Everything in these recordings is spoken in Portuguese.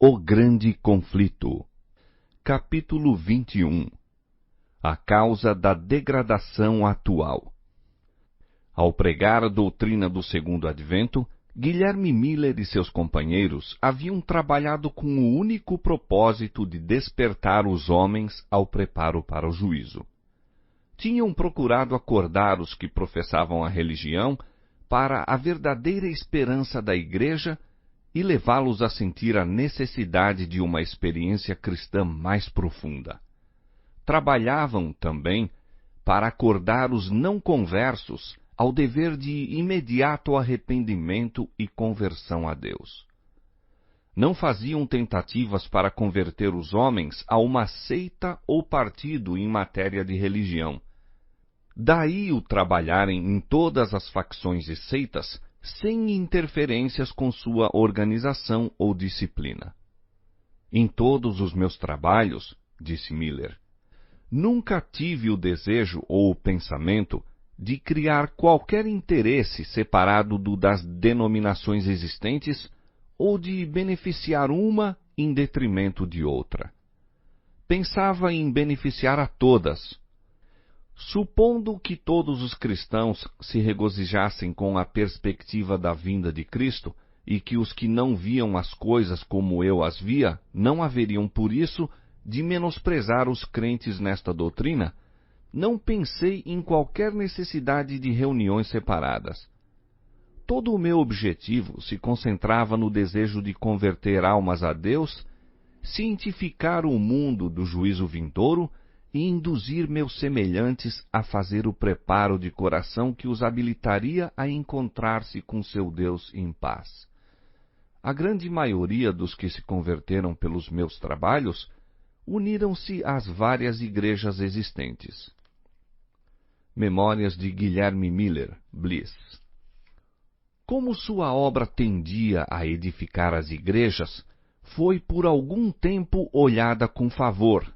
O grande conflito. Capítulo 21. A causa da degradação atual. Ao pregar a doutrina do segundo advento, Guilherme Miller e seus companheiros haviam trabalhado com o único propósito de despertar os homens ao preparo para o juízo. Tinham procurado acordar os que professavam a religião para a verdadeira esperança da Igreja e levá-los a sentir a necessidade de uma experiência cristã mais profunda. Trabalhavam também para acordar os não conversos ao dever de imediato arrependimento e conversão a Deus. Não faziam tentativas para converter os homens a uma seita ou partido em matéria de religião. Daí o trabalharem em todas as facções e seitas, sem interferências com sua organização ou disciplina. Em todos os meus trabalhos, disse Miller, nunca tive o desejo ou o pensamento de criar qualquer interesse separado do das denominações existentes ou de beneficiar uma em detrimento de outra. Pensava em beneficiar a todas. Supondo que todos os cristãos se regozijassem com a perspectiva da vinda de Cristo e que os que não viam as coisas como eu as via, não haveriam por isso de menosprezar os crentes nesta doutrina, não pensei em qualquer necessidade de reuniões separadas. Todo o meu objetivo se concentrava no desejo de converter almas a Deus, cientificar o mundo do juízo vindouro e induzir meus semelhantes a fazer o preparo de coração que os habilitaria a encontrar-se com seu Deus em paz. A grande maioria dos que se converteram pelos meus trabalhos uniram-se às várias igrejas existentes. Memórias de Guilherme Miller, Bliss. Como sua obra tendia a edificar as igrejas, foi por algum tempo olhada com favor.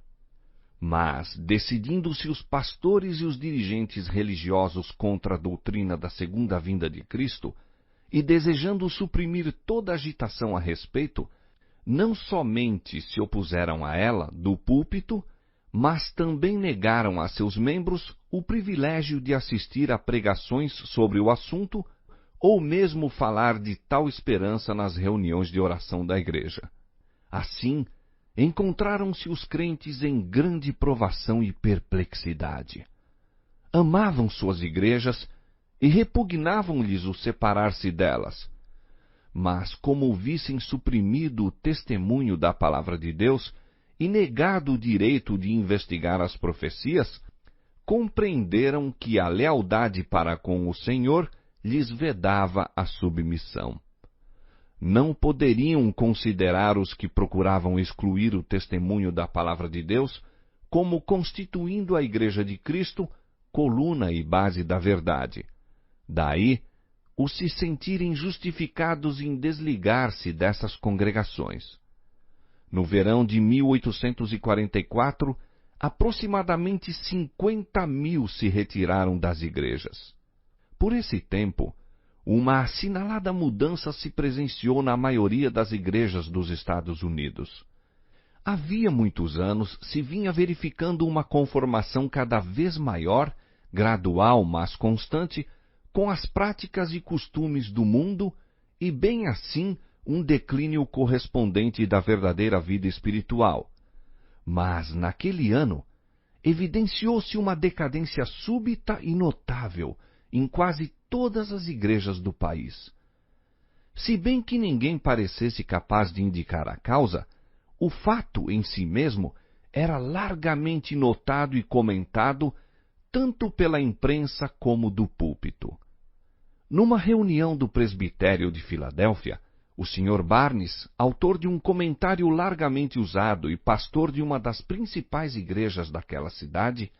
Mas, decidindo-se os pastores e os dirigentes religiosos contra a doutrina da segunda vinda de Cristo, e desejando suprimir toda agitação a respeito, não somente se opuseram a ela do púlpito, mas também negaram a seus membros o privilégio de assistir a pregações sobre o assunto ou mesmo falar de tal esperança nas reuniões de oração da igreja. Assim, encontraram-se os crentes em grande provação e perplexidade. Amavam suas igrejas e repugnavam-lhes o separar-se delas. Mas, como vissem suprimido o testemunho da palavra de Deus e negado o direito de investigar as profecias, compreenderam que a lealdade para com o Senhor lhes vedava a submissão. Não poderiam considerar os que procuravam excluir o testemunho da palavra de Deus como constituindo a Igreja de Cristo coluna e base da verdade. Daí, os se sentirem justificados em desligar-se dessas congregações. No verão de 1844, aproximadamente 50.000 se retiraram das igrejas. Por esse tempo, uma assinalada mudança se presenciou na maioria das igrejas dos Estados Unidos. Havia muitos anos se vinha verificando uma conformação cada vez maior, gradual mas constante, com as práticas e costumes do mundo e, bem assim, um declínio correspondente da verdadeira vida espiritual. Mas, naquele ano, evidenciou-se uma decadência súbita e notável em quase todas as igrejas do país. Se bem que ninguém parecesse capaz de indicar a causa, o fato em si mesmo era largamente notado e comentado tanto pela imprensa como do púlpito. Numa reunião do presbitério de Filadélfia, o Sr. Barnes, autor de um comentário largamente usado e pastor de uma das principais igrejas daquela cidade,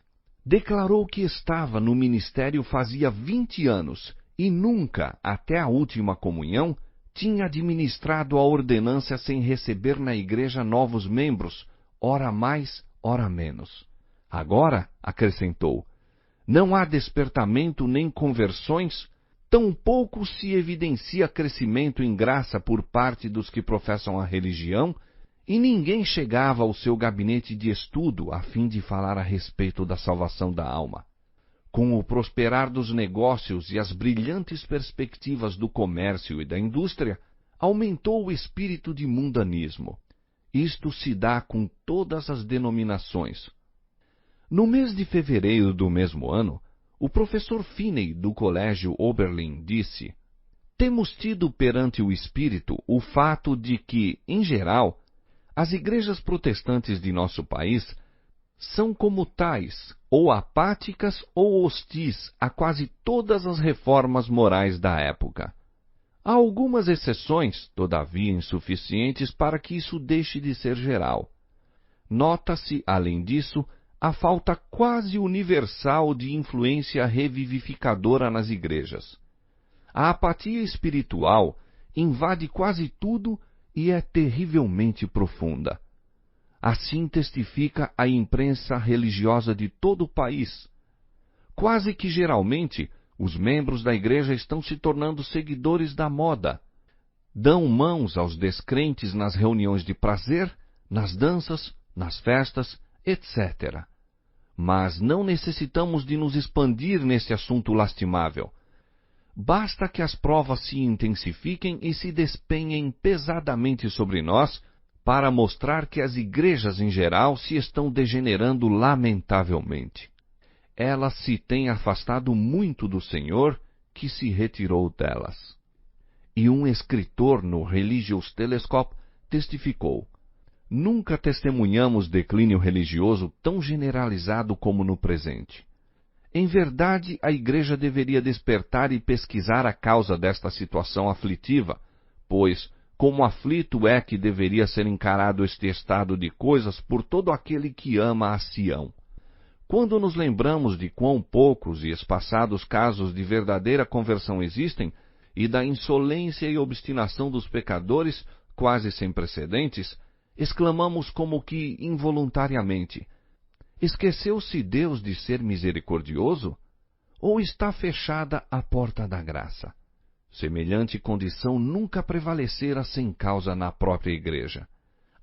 declarou que estava no ministério fazia 20 anos e nunca, até a última comunhão, tinha administrado a ordenância sem receber na igreja novos membros, ora mais, ora menos. Agora, acrescentou, não há despertamento nem conversões, tampouco se evidencia crescimento em graça por parte dos que professam a religião e ninguém chegava ao seu gabinete de estudo a fim de falar a respeito da salvação da alma. Com o prosperar dos negócios e as brilhantes perspectivas do comércio e da indústria, aumentou o espírito de mundanismo. Isto se dá com todas as denominações. No mês de fevereiro do mesmo ano, o professor Finney do Colégio Oberlin disse: temos tido perante o Espírito o fato de que, em geral, as igrejas protestantes de nosso país são como tais, ou apáticas ou hostis a quase todas as reformas morais da época. Há algumas exceções, todavia insuficientes para que isso deixe de ser geral. Nota-se, além disso, a falta quase universal de influência revivificadora nas igrejas. A apatia espiritual invade quase tudo e é terrivelmente profunda. Assim testifica a imprensa religiosa de todo o país. Quase que geralmente, os membros da igreja estão se tornando seguidores da moda. Dão mãos aos descrentes nas reuniões de prazer, nas danças, nas festas, etc. Mas não necessitamos de nos expandir nesse assunto lastimável. Basta que as provas se intensifiquem e se despenhem pesadamente sobre nós para mostrar que as igrejas em geral se estão degenerando lamentavelmente. Elas se têm afastado muito do Senhor, que se retirou delas. E um escritor no Religious Telescope testificou: nunca testemunhamos declínio religioso tão generalizado como no presente. Em verdade, a igreja deveria despertar e pesquisar a causa desta situação aflitiva, pois, como aflito é que deveria ser encarado este estado de coisas por todo aquele que ama a Sião. Quando nos lembramos de quão poucos e espaçados casos de verdadeira conversão existem, e da insolência e obstinação dos pecadores, quase sem precedentes, exclamamos como que involuntariamente: esqueceu-se Deus de ser misericordioso? Ou está fechada a porta da graça? Semelhante condição nunca prevalecera sem causa na própria igreja.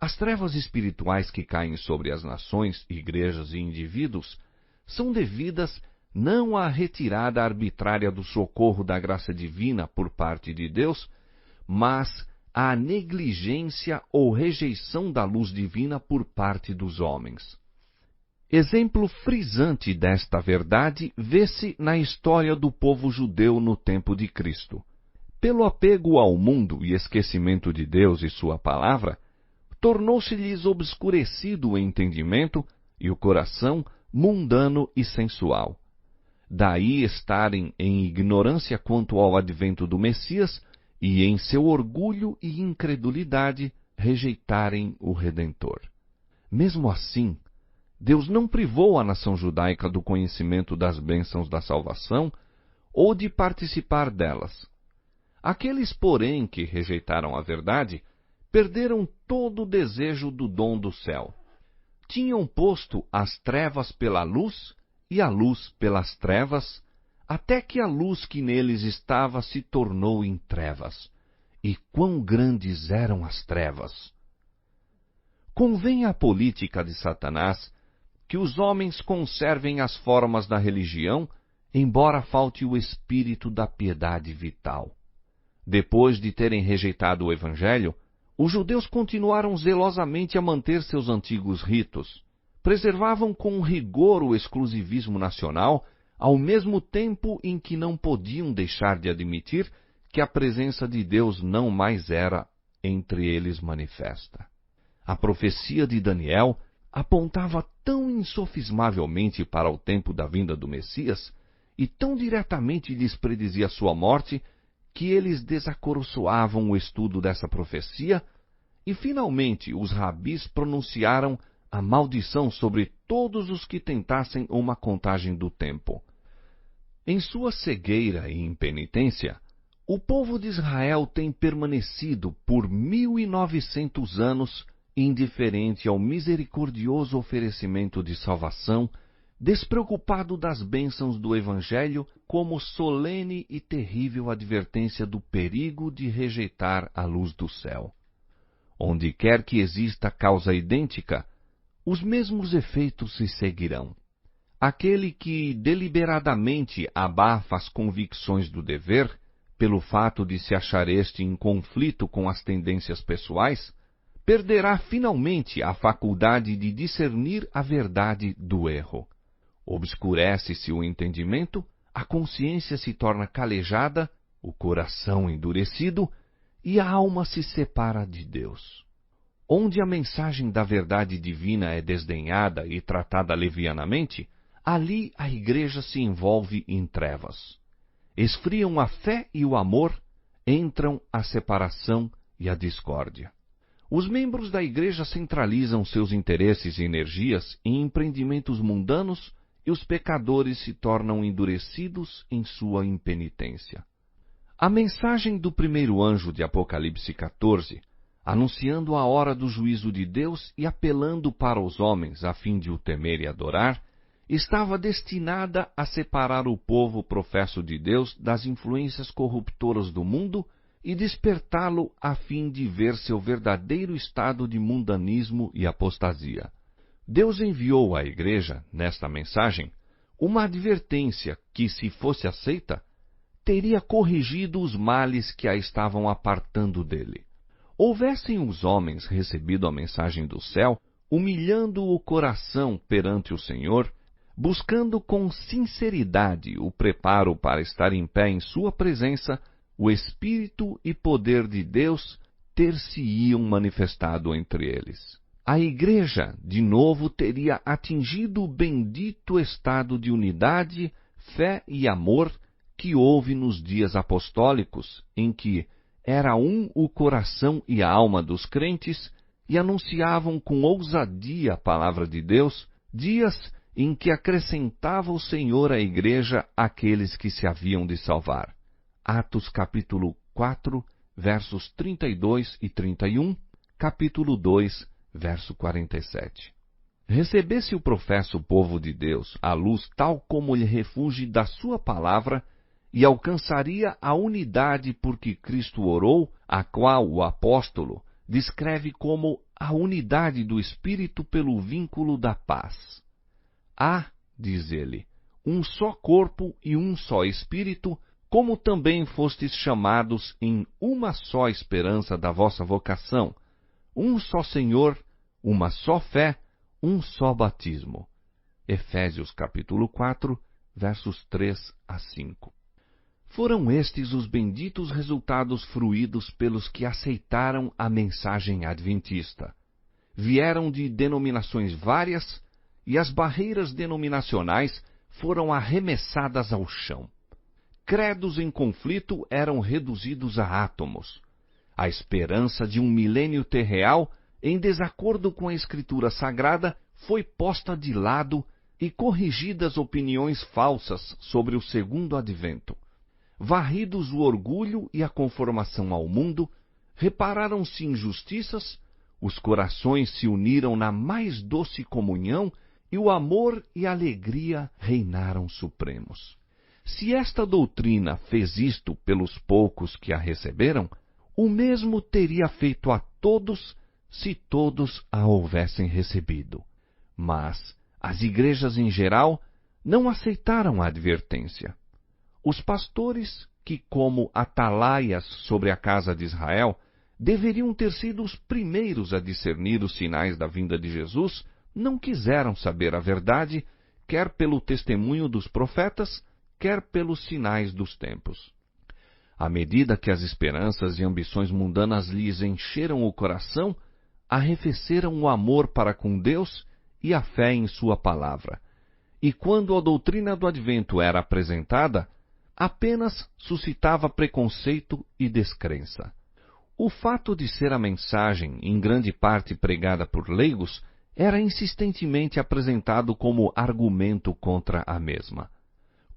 As trevas espirituais que caem sobre as nações, igrejas e indivíduos são devidas não à retirada arbitrária do socorro da graça divina por parte de Deus, mas à negligência ou rejeição da luz divina por parte dos homens. Exemplo frisante desta verdade vê-se na história do povo judeu no tempo de Cristo. Pelo apego ao mundo e esquecimento de Deus e sua palavra, tornou-se-lhes obscurecido o entendimento e o coração mundano e sensual. Daí estarem em ignorância quanto ao advento do Messias e, em seu orgulho e incredulidade, rejeitarem o Redentor. Mesmo assim, Deus não privou a nação judaica do conhecimento das bênçãos da salvação ou de participar delas. Aqueles, porém, que rejeitaram a verdade, perderam todo o desejo do dom do céu. Tinham posto as trevas pela luz e a luz pelas trevas, até que a luz que neles estava se tornou em trevas. E quão grandes eram as trevas! Convém à política de Satanás que os homens conservem as formas da religião, embora falte o espírito da piedade vital. Depois de terem rejeitado o Evangelho, os judeus continuaram zelosamente a manter seus antigos ritos. Preservavam com rigor o exclusivismo nacional, ao mesmo tempo em que não podiam deixar de admitir que a presença de Deus não mais era entre eles manifesta. A profecia de Daniel apontava tão insofismavelmente para o tempo da vinda do Messias e tão diretamente lhes predizia sua morte, que eles desacoroçoavam o estudo dessa profecia e, finalmente, os rabis pronunciaram a maldição sobre todos os que tentassem uma contagem do tempo. Em sua cegueira e impenitência, o povo de Israel tem permanecido por 1900 anos indiferente ao misericordioso oferecimento de salvação, despreocupado das bênçãos do Evangelho, como solene e terrível advertência do perigo de rejeitar a luz do céu. Onde quer que exista causa idêntica, os mesmos efeitos se seguirão. Aquele que deliberadamente abafa as convicções do dever, pelo fato de se achar este em conflito com as tendências pessoais, perderá finalmente a faculdade de discernir a verdade do erro. Obscurece-se o entendimento, a consciência se torna calejada, o coração endurecido, e a alma se separa de Deus. Onde a mensagem da verdade divina é desdenhada e tratada levianamente, ali a igreja se envolve em trevas. Esfriam a fé e o amor, entram a separação e a discórdia. Os membros da igreja centralizam seus interesses e energias em empreendimentos mundanos e os pecadores se tornam endurecidos em sua impenitência. A mensagem do primeiro anjo de Apocalipse 14, anunciando a hora do juízo de Deus e apelando para os homens a fim de o temer e adorar, estava destinada a separar o povo professo de Deus das influências corruptoras do mundo e despertá-lo a fim de ver seu verdadeiro estado de mundanismo e apostasia. Deus enviou à igreja, nesta mensagem, uma advertência que, se fosse aceita, teria corrigido os males que a estavam apartando dele. Houvessem os homens recebido a mensagem do céu, humilhando o coração perante o Senhor, buscando com sinceridade o preparo para estar em pé em sua presença, o Espírito e poder de Deus ter-se-iam manifestado entre eles. A igreja, de novo, teria atingido o bendito estado de unidade, fé e amor que houve nos dias apostólicos, em que era um o coração e a alma dos crentes e anunciavam com ousadia a palavra de Deus, dias em que acrescentava o Senhor à igreja aqueles que se haviam de salvar. Atos capítulo 4, versos 32 e 31, capítulo 2, verso 47. Recebesse o professo povo de Deus a luz tal como lhe refugie da sua palavra, e alcançaria a unidade por que Cristo orou, a qual o apóstolo descreve como a unidade do Espírito pelo vínculo da paz. Há, diz ele, um só corpo e um só Espírito, como também fostes chamados em uma só esperança da vossa vocação, um só Senhor, uma só fé, um só batismo. Efésios capítulo 4, versos 3 a 5. Foram estes os benditos resultados fruídos pelos que aceitaram a mensagem adventista. Vieram de denominações várias e as barreiras denominacionais foram arremessadas ao chão. Credos em conflito eram reduzidos a átomos. A esperança de um milênio terreal, em desacordo com a Escritura Sagrada, foi posta de lado e corrigidas opiniões falsas sobre o segundo advento. Varridos o orgulho e a conformação ao mundo, repararam-se injustiças, os corações se uniram na mais doce comunhão e o amor e a alegria reinaram supremos. Se esta doutrina fez isto pelos poucos que a receberam, o mesmo teria feito a todos se todos a houvessem recebido. Mas as igrejas em geral não aceitaram a advertência. Os pastores, que como atalaias sobre a casa de Israel, deveriam ter sido os primeiros a discernir os sinais da vinda de Jesus, não quiseram saber a verdade, quer pelo testemunho dos profetas, quer pelos sinais dos tempos. À medida que as esperanças e ambições mundanas lhes encheram o coração, arrefeceram o amor para com Deus e a fé em sua palavra. E quando a doutrina do advento era apresentada, apenas suscitava preconceito e descrença. O fato de ser a mensagem, em grande parte pregada por leigos, era insistentemente apresentado como argumento contra a mesma.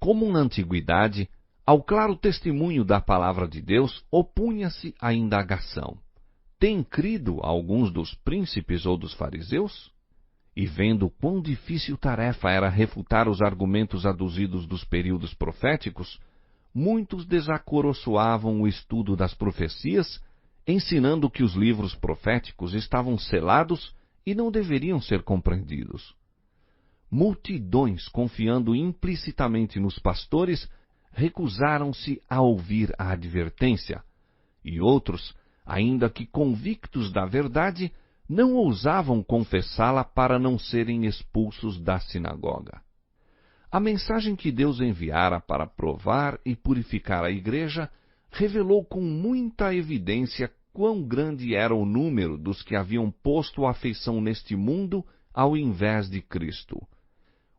Como na antiguidade, ao claro testemunho da palavra de Deus opunha-se a indagação: tem crido alguns dos príncipes ou dos fariseus? E vendo quão difícil tarefa era refutar os argumentos aduzidos dos períodos proféticos, muitos desacoroçoavam o estudo das profecias ensinando que os livros proféticos estavam selados e não deveriam ser compreendidos. Multidões, confiando implicitamente nos pastores, recusaram-se a ouvir a advertência, e outros, ainda que convictos da verdade, não ousavam confessá-la para não serem expulsos da sinagoga. A mensagem que Deus enviara para provar e purificar a igreja revelou com muita evidência quão grande era o número dos que haviam posto a afeição neste mundo ao invés de Cristo.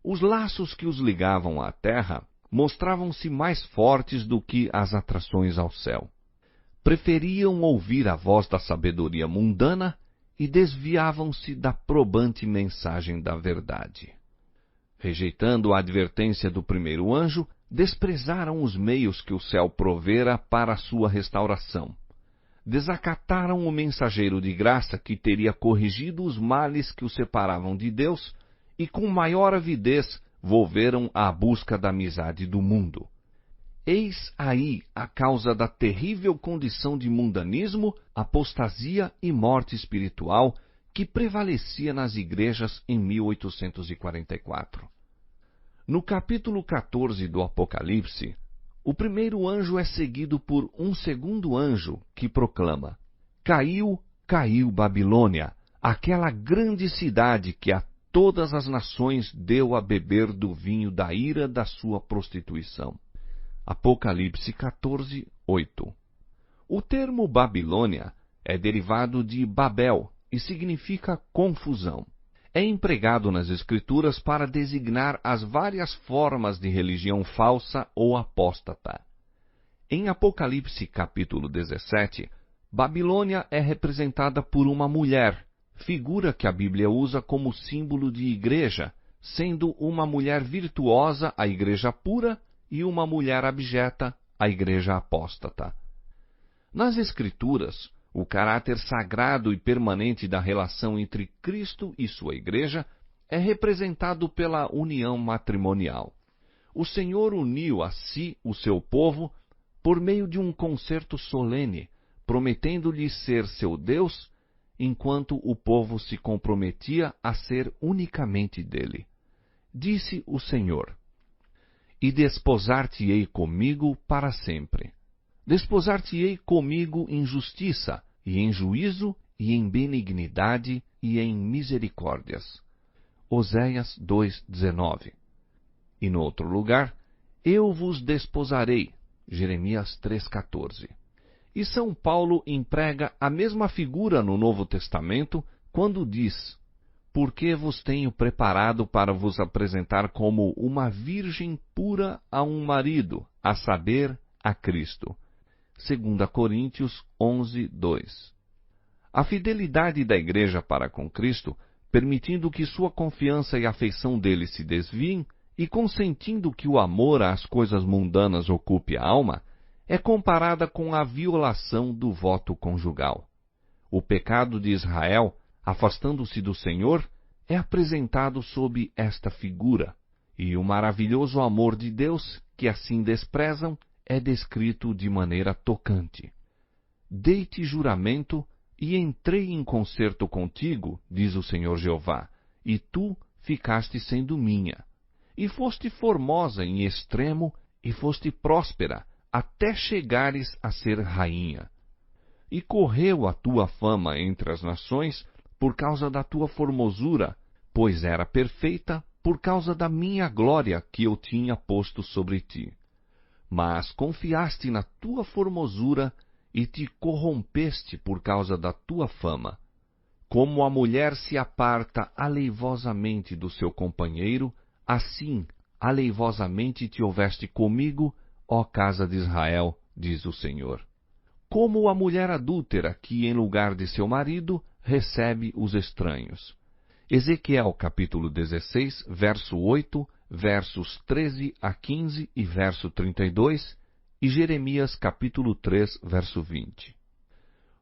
Os laços que os ligavam à terra mostravam-se mais fortes do que as atrações ao céu. Preferiam ouvir a voz da sabedoria mundana e desviavam-se da probante mensagem da verdade. Rejeitando a advertência do primeiro anjo, desprezaram os meios que o céu provera para a sua restauração. Desacataram o mensageiro de graça que teria corrigido os males que os separavam de Deus e com maior avidez volveram à busca da amizade do mundo. Eis aí a causa da terrível condição de mundanismo, apostasia e morte espiritual que prevalecia nas igrejas em 1844. No capítulo 14 do Apocalipse, o primeiro anjo é seguido por um segundo anjo que proclama: Caiu, caiu Babilônia, aquela grande cidade que a todas as nações deu a beber do vinho da ira da sua prostituição. Apocalipse 14, 8. O termo Babilônia é derivado de Babel e significa confusão. É empregado nas Escrituras para designar as várias formas de religião falsa ou apóstata. Em Apocalipse capítulo 17, Babilônia é representada por uma mulher, figura que a Bíblia usa como símbolo de igreja, sendo uma mulher virtuosa a igreja pura e uma mulher abjeta a igreja apóstata. Nas Escrituras, o caráter sagrado e permanente da relação entre Cristo e sua igreja é representado pela união matrimonial. O Senhor uniu a si o seu povo por meio de um concerto solene, prometendo-lhe ser seu Deus, enquanto o povo se comprometia a ser unicamente dele. Disse o Senhor: E desposar-te-ei comigo para sempre. Desposar-te-ei comigo em justiça, e em juízo, e em benignidade, e em misericórdias. Oséias 2:19. E no outro lugar, eu vos desposarei. Jeremias 3:14. E São Paulo emprega a mesma figura no Novo Testamento quando diz: Porque vos tenho preparado para vos apresentar como uma virgem pura a um marido, a saber, a Cristo. 2 Coríntios 11:2. A fidelidade da Igreja para com Cristo, permitindo que sua confiança e afeição dele se desviem, e consentindo que o amor às coisas mundanas ocupe a alma, é comparada com a violação do voto conjugal. O pecado de Israel, afastando-se do Senhor, é apresentado sob esta figura, e o maravilhoso amor de Deus, que assim desprezam, é descrito de maneira tocante. Dei-te juramento e entrei em concerto contigo, diz o Senhor Jeová, e tu ficaste sendo minha. E foste formosa em extremo, e foste próspera, até chegares a ser rainha. E correu a tua fama entre as nações por causa da tua formosura, pois era perfeita por causa da minha glória que eu tinha posto sobre ti. Mas confiaste na tua formosura e te corrompeste por causa da tua fama. Como a mulher se aparta aleivosamente do seu companheiro, assim aleivosamente te houveste comigo, ó casa de Israel, diz o Senhor. Como a mulher adúltera que, em lugar de seu marido, recebe os estranhos. Ezequiel capítulo 16, verso 8, versos 13 a 15 e verso 32, e Jeremias capítulo 3, verso 20.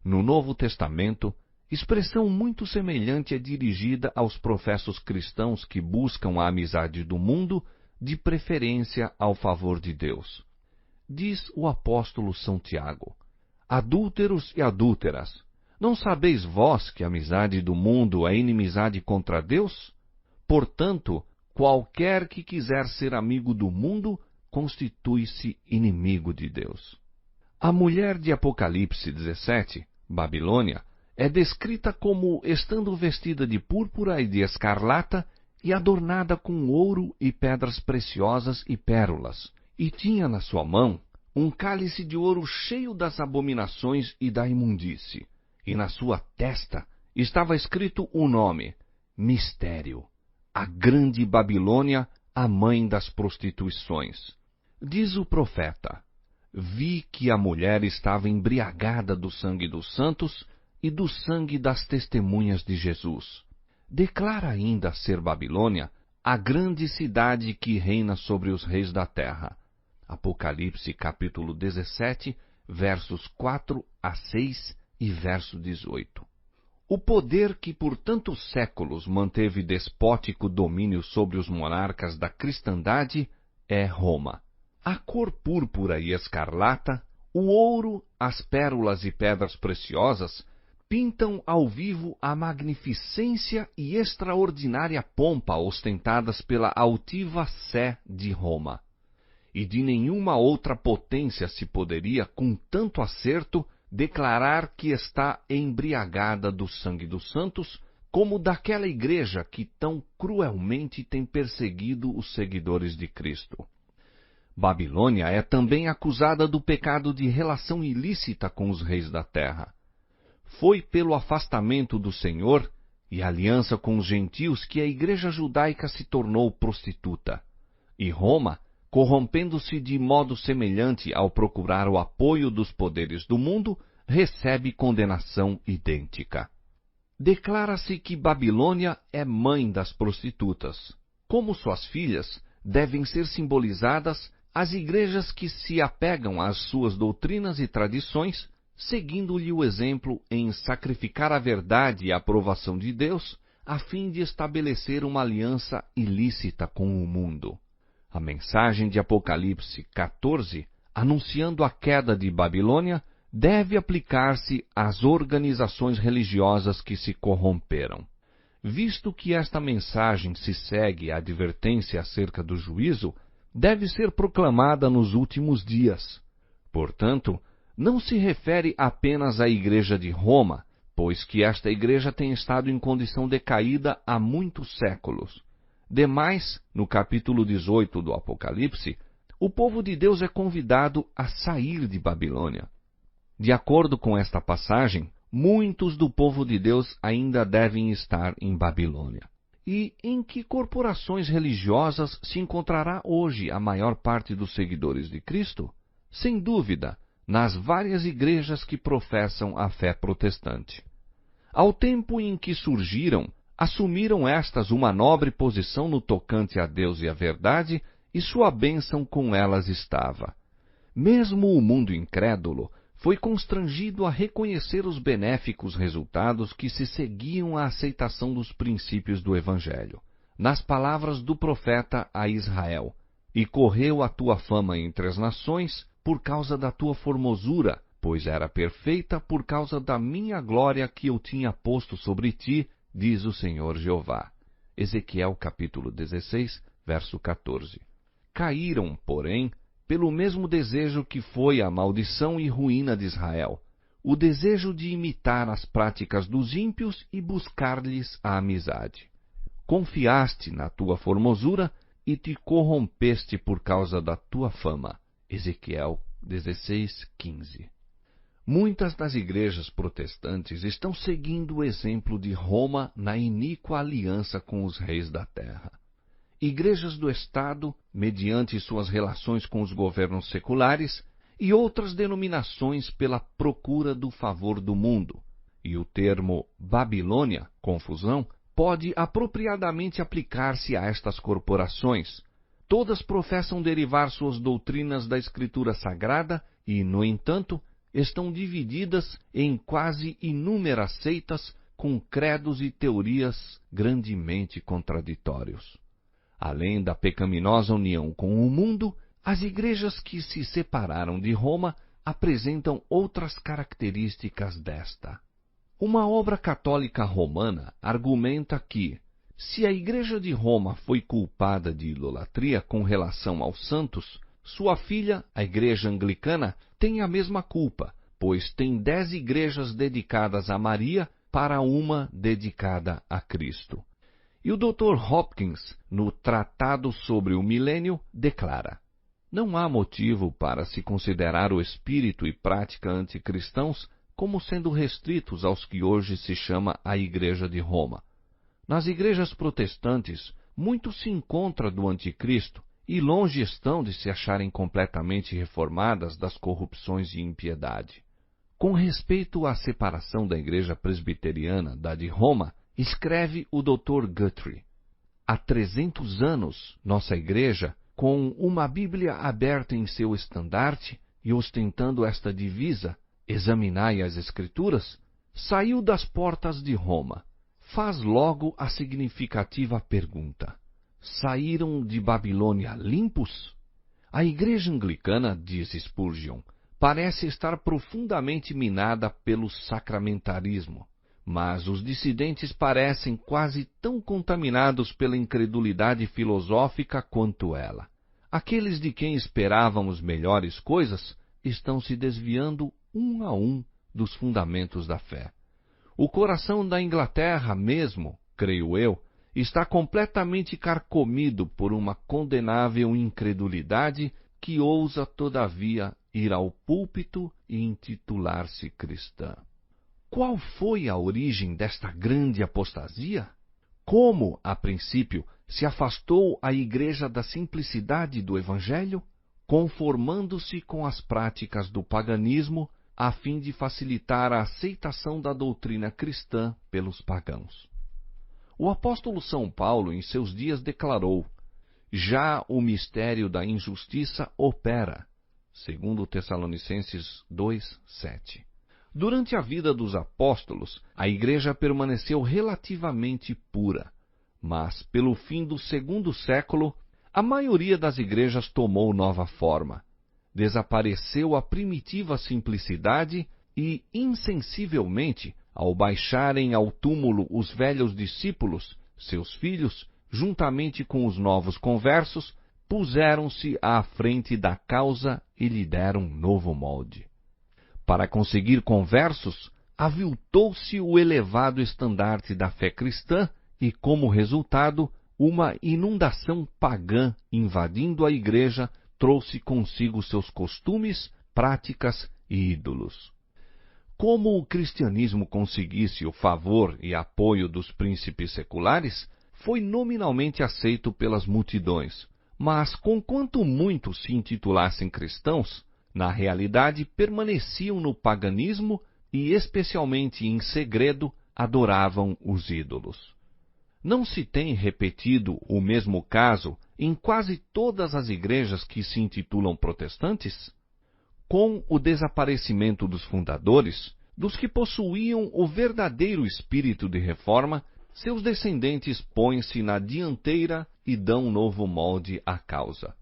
No Novo Testamento, expressão muito semelhante é dirigida aos professos cristãos que buscam a amizade do mundo, de preferência ao favor de Deus. Diz o apóstolo São Tiago: Adúlteros e adúlteras, não sabeis vós que a amizade do mundo é inimizade contra Deus? Portanto, qualquer que quiser ser amigo do mundo, constitui-se inimigo de Deus. A mulher de Apocalipse 17, Babilônia, é descrita como estando vestida de púrpura e de escarlata e adornada com ouro e pedras preciosas e pérolas, e tinha na sua mão um cálice de ouro cheio das abominações e da imundície, e na sua testa estava escrito o nome, Mistério, a grande Babilônia, a mãe das prostituições. Diz o profeta: vi que a mulher estava embriagada do sangue dos santos e do sangue das testemunhas de Jesus. Declara ainda ser Babilônia a grande cidade que reina sobre os reis da terra. Apocalipse capítulo 17, versos 4 a 6 e verso 18. O poder que por tantos séculos manteve despótico domínio sobre os monarcas da cristandade é Roma. A cor púrpura e escarlata, o ouro, as pérolas e pedras preciosas pintam ao vivo a magnificência e extraordinária pompa ostentadas pela altiva Sé de Roma. E de nenhuma outra potência se poderia, com tanto acerto, declarar que está embriagada do sangue dos santos, como daquela igreja que tão cruelmente tem perseguido os seguidores de Cristo. Babilônia é também acusada do pecado de relação ilícita com os reis da terra. Foi pelo afastamento do Senhor e aliança com os gentios que a igreja judaica se tornou prostituta. E Roma, corrompendo-se de modo semelhante ao procurar o apoio dos poderes do mundo, recebe condenação idêntica. Declara-se que Babilônia é mãe das prostitutas. Como suas filhas, devem ser simbolizadas as igrejas que se apegam às suas doutrinas e tradições, seguindo-lhe o exemplo em sacrificar a verdade e a aprovação de Deus, a fim de estabelecer uma aliança ilícita com o mundo. A mensagem de Apocalipse 14, anunciando a queda de Babilônia, deve aplicar-se às organizações religiosas que se corromperam. Visto que esta mensagem se segue à advertência acerca do juízo, deve ser proclamada nos últimos dias. Portanto, não se refere apenas à Igreja de Roma, pois que esta igreja tem estado em condição decaída há muitos séculos. Demais, no capítulo 18 do Apocalipse, o povo de Deus é convidado a sair de Babilônia. De acordo com esta passagem, muitos do povo de Deus ainda devem estar em Babilônia. E em que corporações religiosas se encontrará hoje a maior parte dos seguidores de Cristo? Sem dúvida, nas várias igrejas que professam a fé protestante. Ao tempo em que surgiram, assumiram estas uma nobre posição no tocante a Deus e a verdade, e sua bênção com elas estava. Mesmo o mundo incrédulo foi constrangido a reconhecer os benéficos resultados que se seguiam à aceitação dos princípios do Evangelho. Nas palavras do profeta a Israel: e correu a tua fama entre as nações por causa da tua formosura, pois era perfeita por causa da minha glória que eu tinha posto sobre ti, diz o Senhor Jeová. Ezequiel capítulo 16, verso 14. Caíram, porém, pelo mesmo desejo que foi a maldição e ruína de Israel, o desejo de imitar as práticas dos ímpios e buscar-lhes a amizade. Confiaste na tua formosura e te corrompeste por causa da tua fama. Ezequiel 16, 15. Muitas das igrejas protestantes estão seguindo o exemplo de Roma na iníqua aliança com os reis da terra. Igrejas do Estado, mediante suas relações com os governos seculares, e outras denominações pela procura do favor do mundo. E o termo Babilônia, confusão, pode apropriadamente aplicar-se a estas corporações. Todas professam derivar suas doutrinas da Escritura Sagrada e, no entanto, estão divididas em quase inúmeras seitas com credos e teorias grandemente contraditórios. Além da pecaminosa união com o mundo, as igrejas que se separaram de Roma apresentam outras características desta. Uma obra católica romana argumenta que, se a Igreja de Roma foi culpada de idolatria com relação aos santos, sua filha, a Igreja Anglicana, tem a mesma culpa, pois tem 10 igrejas dedicadas a Maria para uma dedicada a Cristo. E o Dr. Hopkins, no Tratado sobre o Milênio, declara: não há motivo para se considerar o espírito e prática anticristãos como sendo restritos aos que hoje se chama a Igreja de Roma. Nas igrejas protestantes, muito se encontra do anticristo, e longe estão de se acharem completamente reformadas das corrupções e impiedade. Com respeito à separação da igreja presbiteriana da de Roma, escreve o Dr. Guthrie: há 300 anos, nossa igreja, com uma Bíblia aberta em seu estandarte e ostentando esta divisa, examinai as Escrituras, saiu das portas de Roma. Faz logo a significativa pergunta: saíram de Babilônia limpos? A igreja anglicana, diz Spurgeon, parece estar profundamente minada pelo sacramentarismo, mas os dissidentes parecem quase tão contaminados pela incredulidade filosófica quanto ela. Aqueles de quem esperávamos melhores coisas estão se desviando um a um dos fundamentos da fé. O coração da Inglaterra mesmo, creio eu, está completamente carcomido por uma condenável incredulidade que ousa, todavia, ir ao púlpito e intitular-se cristã. Qual foi a origem desta grande apostasia? Como, a princípio, se afastou a Igreja da simplicidade do Evangelho, conformando-se com as práticas do paganismo, a fim de facilitar a aceitação da doutrina cristã pelos pagãos. O apóstolo São Paulo, em seus dias, declarou: já o mistério da injustiça opera, segundo Tessalonicenses 2:7. Durante a vida dos apóstolos, a igreja permaneceu relativamente pura, mas, pelo fim do 2º século, a maioria das igrejas tomou nova forma. Desapareceu a primitiva simplicidade e, insensivelmente, ao baixarem ao túmulo os velhos discípulos, seus filhos, juntamente com os novos conversos, puseram-se à frente da causa e lhe deram novo molde. Para conseguir conversos, aviltou-se o elevado estandarte da fé cristã e, como resultado, uma inundação pagã invadindo a igreja trouxe consigo seus costumes, práticas e ídolos. Como o cristianismo conseguisse o favor e apoio dos príncipes seculares, foi nominalmente aceito pelas multidões, mas conquanto muitos se intitulassem cristãos, na realidade permaneciam no paganismo e, especialmente em segredo, adoravam os ídolos. Não se tem repetido o mesmo caso em quase todas as igrejas que se intitulam protestantes? Com o desaparecimento dos fundadores, dos que possuíam o verdadeiro espírito de reforma, seus descendentes põem-se na dianteira e dão novo molde à causa.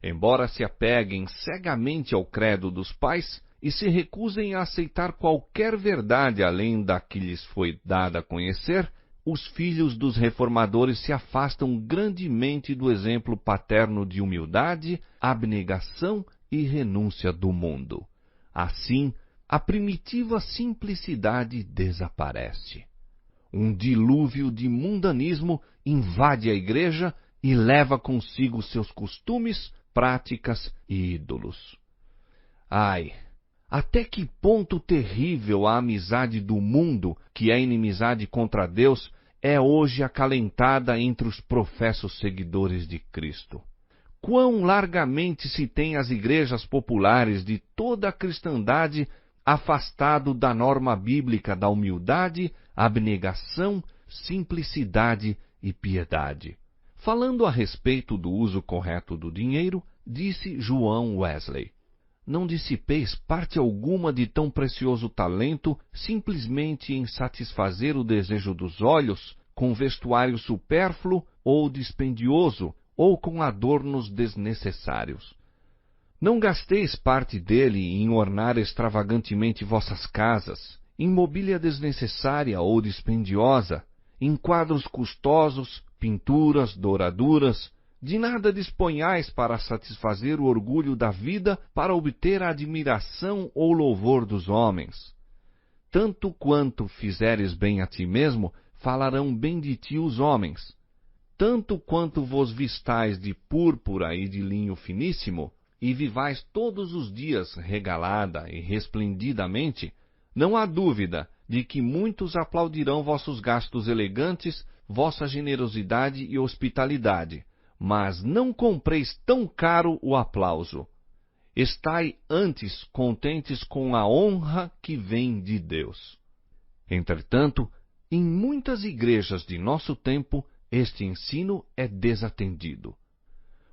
Embora se apeguem cegamente ao credo dos pais e se recusem a aceitar qualquer verdade além da que lhes foi dada a conhecer, os filhos dos reformadores se afastam grandemente do exemplo paterno de humildade, abnegação e renúncia do mundo. Assim, a primitiva simplicidade desaparece. Um dilúvio de mundanismo invade a igreja e leva consigo seus costumes, práticas e ídolos. Ai! Até que ponto terrível a amizade do mundo, que é inimizade contra Deus, é hoje acalentada entre os professos seguidores de Cristo. Quão largamente se tem as igrejas populares de toda a cristandade afastado da norma bíblica da humildade, abnegação, simplicidade e piedade. Falando a respeito do uso correto do dinheiro, disse João Wesley: não dissipeis parte alguma de tão precioso talento simplesmente em satisfazer o desejo dos olhos, com vestuário supérfluo ou dispendioso, ou com adornos desnecessários. Não gasteis parte dele em ornar extravagantemente vossas casas, em mobília desnecessária ou dispendiosa, em quadros custosos, pinturas, douraduras. De nada disponhais para satisfazer o orgulho da vida, para obter a admiração ou louvor dos homens. Tanto quanto fizeres bem a ti mesmo, falarão bem de ti os homens. Tanto quanto vos vistais de púrpura e de linho finíssimo, e vivais todos os dias regalada e resplendidamente, não há dúvida de que muitos aplaudirão vossos gastos elegantes, vossa generosidade e hospitalidade. Mas não compreis tão caro o aplauso. Estai antes contentes com a honra que vem de Deus. Entretanto, em muitas igrejas de nosso tempo, este ensino é desatendido.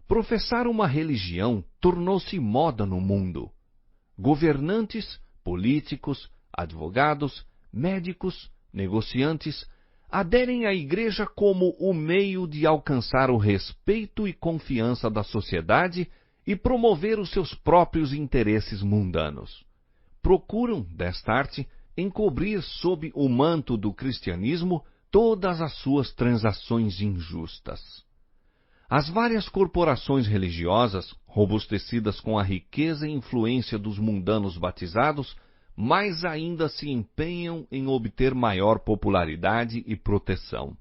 Professar uma religião tornou-se moda no mundo. Governantes, políticos, advogados, médicos, negociantes, aderem à igreja como o meio de alcançar o respeito e confiança da sociedade e promover os seus próprios interesses mundanos. Procuram, desta arte, encobrir sob o manto do cristianismo todas as suas transações injustas. As várias corporações religiosas, robustecidas com a riqueza e influência dos mundanos batizados, mais ainda se empenham em obter maior popularidade e proteção.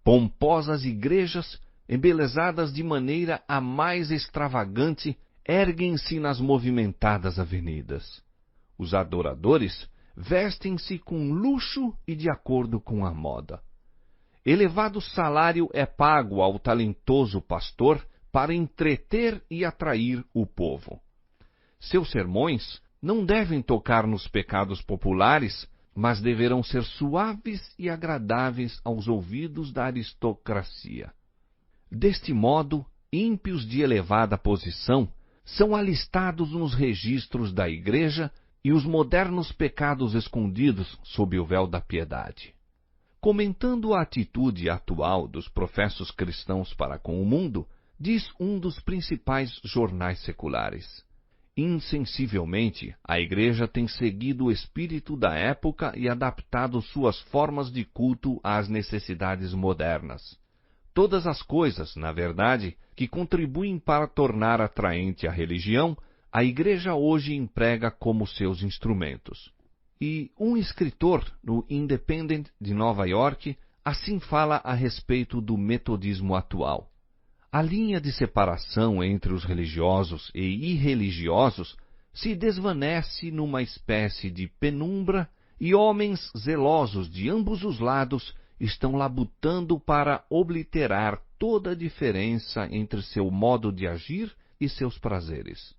Pomposas igrejas, embelezadas de maneira a mais extravagante, erguem-se nas movimentadas avenidas. Os adoradores vestem-se com luxo e de acordo com a moda. Elevado salário é pago ao talentoso pastor para entreter e atrair o povo. Seus sermões não devem tocar nos pecados populares, mas deverão ser suaves e agradáveis aos ouvidos da aristocracia. Deste modo, ímpios de elevada posição são alistados nos registros da Igreja e os modernos pecados escondidos sob o véu da piedade. Comentando a atitude atual dos professos cristãos para com o mundo, diz um dos principais jornais seculares: insensivelmente, a Igreja tem seguido o espírito da época e adaptado suas formas de culto às necessidades modernas. Todas as coisas, na verdade, que contribuem para tornar atraente a religião, a Igreja hoje emprega como seus instrumentos. E um escritor no Independent de Nova York assim fala a respeito do metodismo atual. A linha de separação entre os religiosos e irreligiosos se desvanece numa espécie de penumbra e homens zelosos de ambos os lados estão labutando para obliterar toda a diferença entre seu modo de agir e seus prazeres.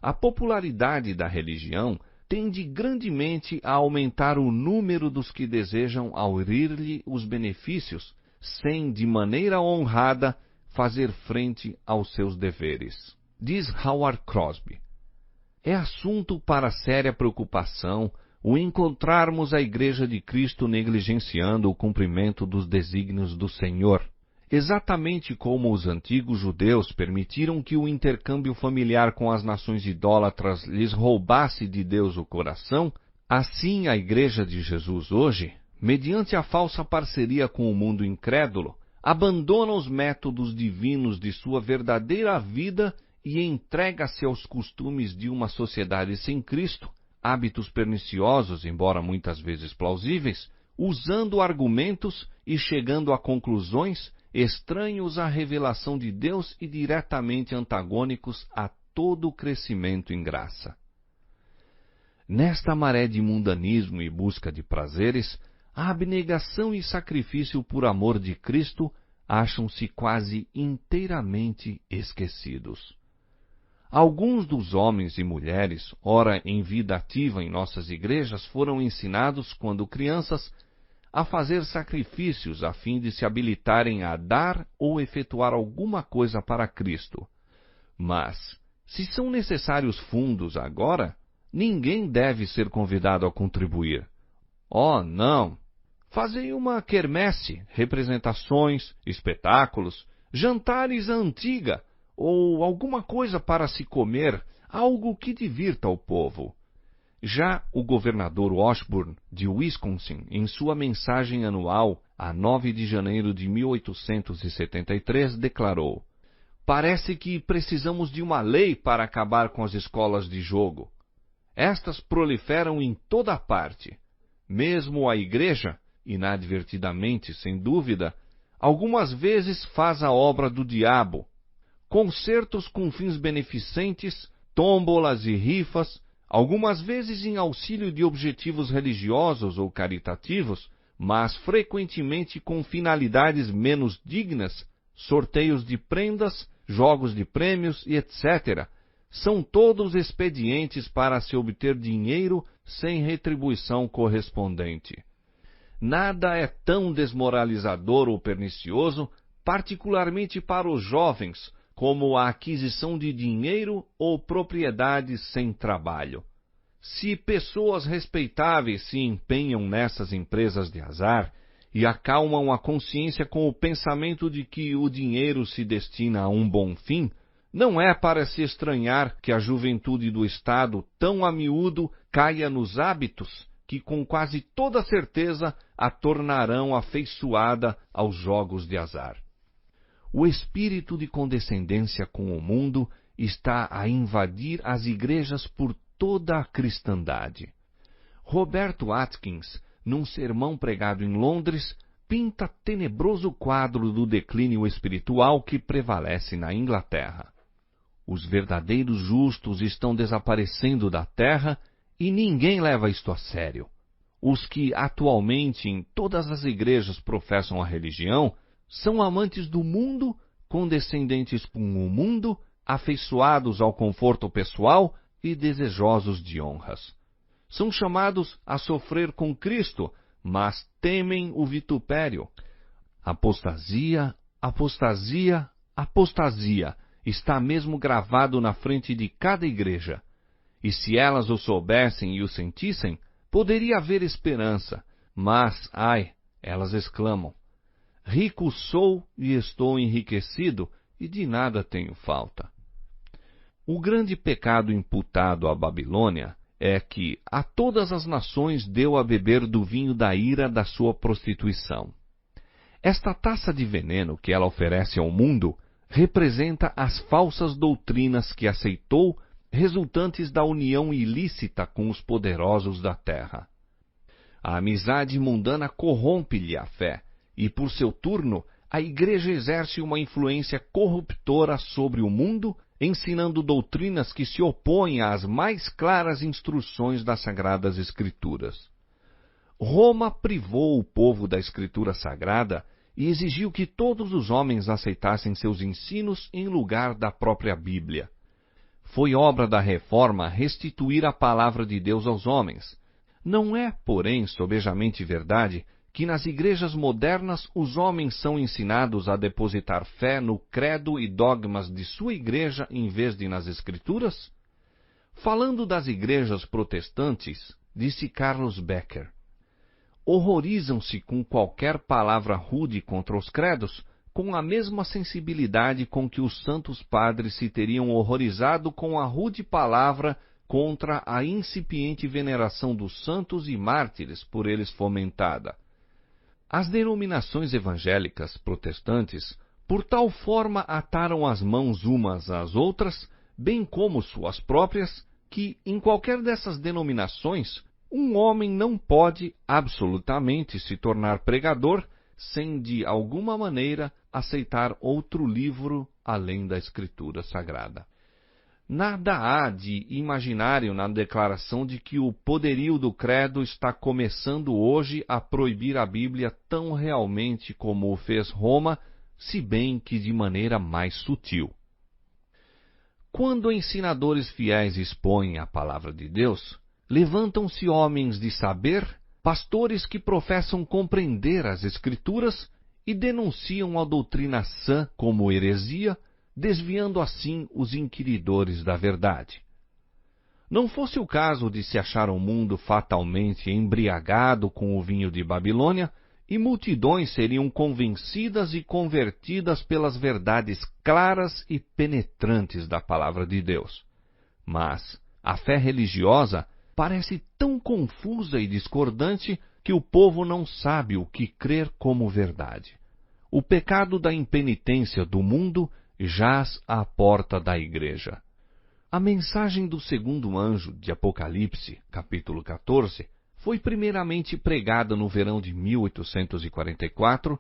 A popularidade da religião tende grandemente a aumentar o número dos que desejam aurir-lhe os benefícios, sem, de maneira honrada, fazer frente aos seus deveres. Diz Howard Crosby: é assunto para séria preocupação o encontrarmos a Igreja de Cristo negligenciando o cumprimento dos desígnios do Senhor. Exatamente como os antigos judeus permitiram que o intercâmbio familiar com as nações idólatras lhes roubasse de Deus o coração, assim a Igreja de Jesus hoje, mediante a falsa parceria com o mundo incrédulo, abandona os métodos divinos de sua verdadeira vida e entrega-se aos costumes de uma sociedade sem Cristo, hábitos perniciosos, embora muitas vezes plausíveis, usando argumentos e chegando a conclusões estranhos à revelação de Deus e diretamente antagônicos a todo o crescimento em graça. Nesta maré de mundanismo e busca de prazeres, a abnegação e sacrifício por amor de Cristo acham-se quase inteiramente esquecidos. Alguns dos homens e mulheres, ora em vida ativa em nossas igrejas, foram ensinados, quando crianças, a fazer sacrifícios a fim de se habilitarem a dar ou efetuar alguma coisa para Cristo. Mas, se são necessários fundos agora, ninguém deve ser convidado a contribuir. Oh, não! Fazei uma quermesse, representações, espetáculos, jantares à antiga, ou alguma coisa para se comer, algo que divirta o povo. Já o governador Washburn, de Wisconsin, em sua mensagem anual, a 9 de janeiro de 1873, declarou: "Parece que precisamos de uma lei para acabar com as escolas de jogo. Estas proliferam em toda parte. Mesmo a igreja, inadvertidamente, sem dúvida, algumas vezes faz a obra do diabo. Concertos com fins beneficentes, tômbolas e rifas, algumas vezes em auxílio de objetivos religiosos ou caritativos, mas frequentemente com finalidades menos dignas, sorteios de prendas, jogos de prêmios e etc., são todos expedientes para se obter dinheiro sem retribuição correspondente. Nada é tão desmoralizador ou pernicioso, particularmente para os jovens, como a aquisição de dinheiro ou propriedades sem trabalho. Se pessoas respeitáveis se empenham nessas empresas de azar e acalmam a consciência com o pensamento de que o dinheiro se destina a um bom fim, não é para se estranhar que a juventude do Estado, tão a miúdo, caia nos hábitos que com quase toda certeza a tornarão afeiçoada aos jogos de azar. O espírito de condescendência com o mundo está a invadir as igrejas por toda a cristandade. Roberto Atkins, num sermão pregado em Londres, pinta tenebroso quadro do declínio espiritual que prevalece na Inglaterra. Os verdadeiros justos estão desaparecendo da terra e ninguém leva isto a sério. Os que atualmente em todas as igrejas professam a religião são amantes do mundo, condescendentes com o mundo, afeiçoados ao conforto pessoal e desejosos de honras. São chamados a sofrer com Cristo, mas temem o vitupério. Apostasia, apostasia, apostasia está mesmo gravado na frente de cada igreja. E se elas o soubessem e o sentissem, poderia haver esperança. Mas, ai, elas exclamam: rico sou e estou enriquecido, e de nada tenho falta. O grande pecado imputado à Babilônia é que a todas as nações deu a beber do vinho da ira da sua prostituição. Esta taça de veneno que ela oferece ao mundo representa as falsas doutrinas que aceitou, resultantes da união ilícita com os poderosos da terra. A amizade mundana corrompe-lhe a fé, e por seu turno, a Igreja exerce uma influência corruptora sobre o mundo, ensinando doutrinas que se opõem às mais claras instruções das Sagradas Escrituras. Roma privou o povo da Escritura Sagrada e exigiu que todos os homens aceitassem seus ensinos em lugar da própria Bíblia. Foi obra da Reforma restituir a palavra de Deus aos homens. Não é, porém, sobejamente verdade que nas igrejas modernas os homens são ensinados a depositar fé no credo e dogmas de sua igreja em vez de nas Escrituras? Falando das igrejas protestantes, disse Carlos Becker: horrorizam-se com qualquer palavra rude contra os credos, com a mesma sensibilidade com que os santos padres se teriam horrorizado com a rude palavra contra a incipiente veneração dos santos e mártires por eles fomentada. As denominações evangélicas protestantes, por tal forma ataram as mãos umas às outras, bem como suas próprias, que, em qualquer dessas denominações, um homem não pode absolutamente se tornar pregador sem, de alguma maneira, aceitar outro livro além da Escritura Sagrada. Nada há de imaginário na declaração de que o poderio do credo está começando hoje a proibir a Bíblia tão realmente como o fez Roma, se bem que de maneira mais sutil. Quando ensinadores fiéis expõem a palavra de Deus, levantam-se homens de saber, pastores que professam compreender as Escrituras e denunciam a doutrina sã como heresia, desviando assim os inquiridores da verdade. Não fosse o caso de se achar o mundo fatalmente embriagado com o vinho de Babilônia, e multidões seriam convencidas e convertidas pelas verdades claras e penetrantes da palavra de Deus. Mas a fé religiosa parece tão confusa e discordante que o povo não sabe o que crer como verdade. O pecado da impenitência do mundo jaz à porta da igreja. A mensagem do segundo anjo de Apocalipse, capítulo 14, foi primeiramente pregada no verão de 1844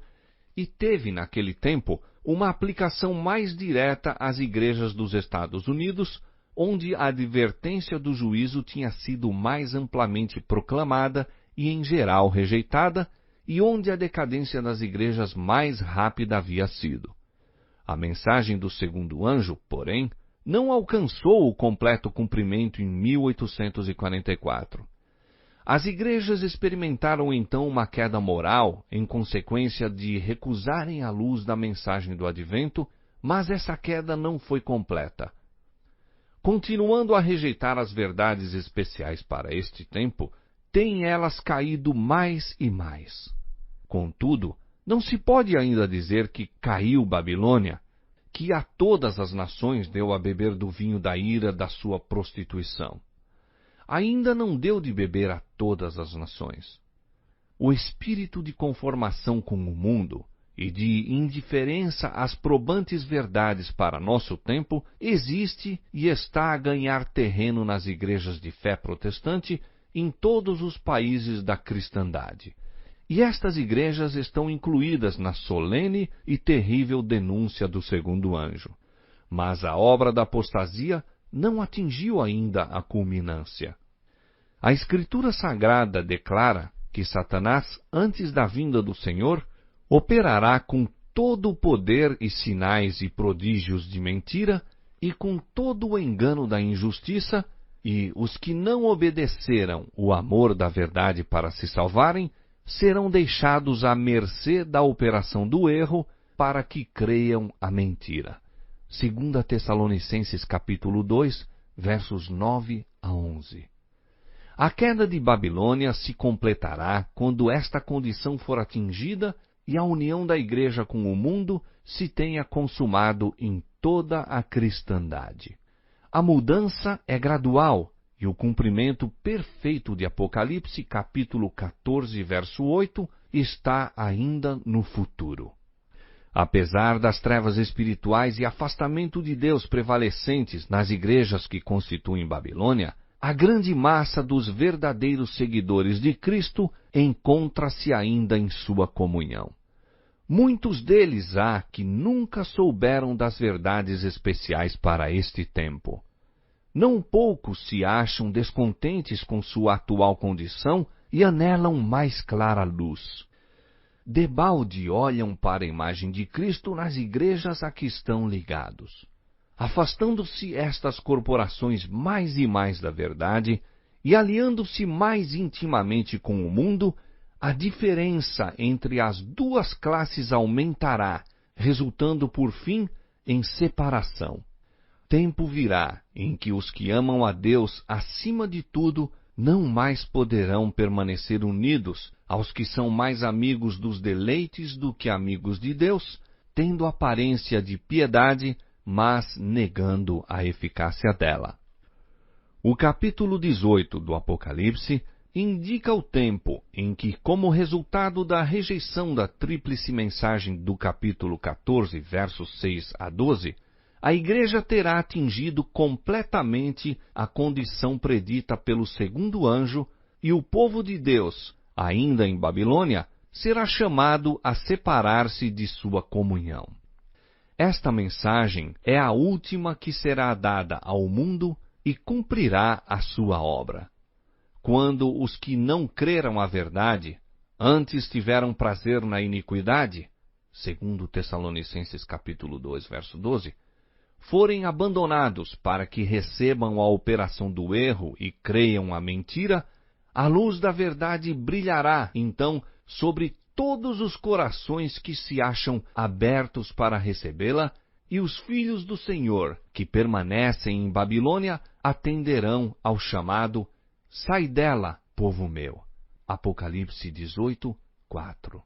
e teve, naquele tempo, uma aplicação mais direta às igrejas dos Estados Unidos, onde a advertência do juízo tinha sido mais amplamente proclamada e, em geral, rejeitada, e onde a decadência das igrejas mais rápida havia sido. A mensagem do segundo anjo, porém, não alcançou o completo cumprimento em 1844. As igrejas experimentaram então uma queda moral em consequência de recusarem a luz da mensagem do advento, mas essa queda não foi completa. Continuando a rejeitar as verdades especiais para este tempo, têm elas caído mais e mais. Contudo, não se pode ainda dizer que caiu Babilônia, que a todas as nações deu a beber do vinho da ira da sua prostituição. Ainda não deu de beber a todas as nações. O espírito de conformação com o mundo e de indiferença às probantes verdades para nosso tempo existe e está a ganhar terreno nas igrejas de fé protestante em todos os países da cristandade. E estas igrejas estão incluídas na solene e terrível denúncia do segundo anjo. Mas a obra da apostasia não atingiu ainda a culminância. A Escritura Sagrada declara que Satanás, antes da vinda do Senhor, operará com todo o poder e sinais e prodígios de mentira e com todo o engano da injustiça, e os que não obedeceram o amor da verdade para se salvarem, serão deixados à mercê da operação do erro para que creiam a mentira. 2 Tessalonicenses capítulo 2, versos 9 a 11. A queda de Babilônia se completará quando esta condição for atingida e a união da igreja com o mundo se tenha consumado em toda a cristandade. A mudança é gradual e o cumprimento perfeito de Apocalipse, capítulo 14, verso 8, está ainda no futuro. Apesar das trevas espirituais e afastamento de Deus prevalecentes nas igrejas que constituem Babilônia, a grande massa dos verdadeiros seguidores de Cristo encontra-se ainda em sua comunhão. Muitos deles há que nunca souberam das verdades especiais para este tempo. Não poucos se acham descontentes com sua atual condição e anelam mais clara luz. Debalde olham para a imagem de Cristo nas igrejas a que estão ligados. Afastando-se estas corporações mais e mais da verdade e aliando-se mais intimamente com o mundo, a diferença entre as duas classes aumentará, resultando por fim em separação. Tempo virá em que os que amam a Deus acima de tudo não mais poderão permanecer unidos aos que são mais amigos dos deleites do que amigos de Deus, tendo aparência de piedade, mas negando a eficácia dela. O capítulo 18 do Apocalipse indica o tempo em que, como resultado da rejeição da tríplice mensagem do capítulo 14, versos 6 a 12, a igreja terá atingido completamente a condição predita pelo segundo anjo e o povo de Deus, ainda em Babilônia, será chamado a separar-se de sua comunhão. Esta mensagem é a última que será dada ao mundo e cumprirá a sua obra. Quando os que não creram a verdade, antes tiveram prazer na iniquidade, 2 Tessalonicenses capítulo 2, verso 12, forem abandonados para que recebam a operação do erro e creiam a mentira, a luz da verdade brilhará, então, sobre todos os corações que se acham abertos para recebê-la, e os filhos do Senhor, que permanecem em Babilônia, atenderão ao chamado: Sai dela, povo meu. Apocalipse 18, 4.